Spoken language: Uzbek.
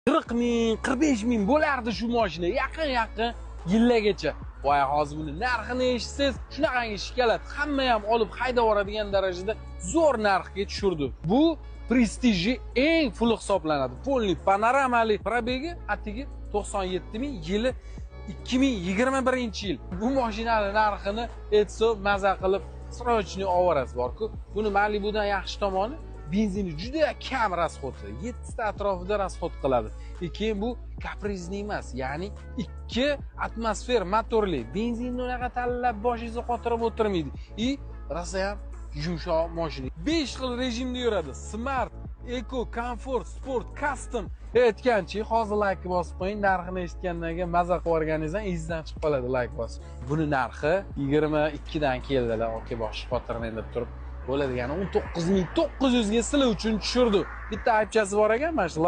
40 ming, 45 ming bo'lardi shu mashina yaqin yillargacha. Voy, hozir buni narxini eshitsangiz, shunaqangi shikalat hamma ham olib haydab yuboradigan darajada zo'r narxga tushirdi. Bu prestijli eng puli hisoblanadi. Polniy panoramali probegi atigi 97 ming, yili 2021-yil. Bu mashinaning narxini aytsa maza qilib srochniy ovorasi bor-ku. Buni Malibudan yaxshi tomoni benzini juda kam rasxodi. 7 ta atrofida rasxod qiladi. Keyin bu kaprizni emas, ya'ni 2 atmosfer motorli. Benzinni unaqa tanlab boshingizni qotirib o'tirmaydi. Rosa ham yumshoq mashina. 5 xil rejimda yuradi. Smart, Eco, Comfort, Sport, Custom. Aytganchi, hozir like bosib qo'ying. Narxini eshitgandan keyin maza qilib o'rganingizdan izdan chiqib qoladi like bosib. Buni narxi 22 dan keldilar. Oke, bosh xotirmen deb turib bo'ladigani 19900 ga sizlar uchun tushirdi. Bitta aytchasi bor ekan, mana shu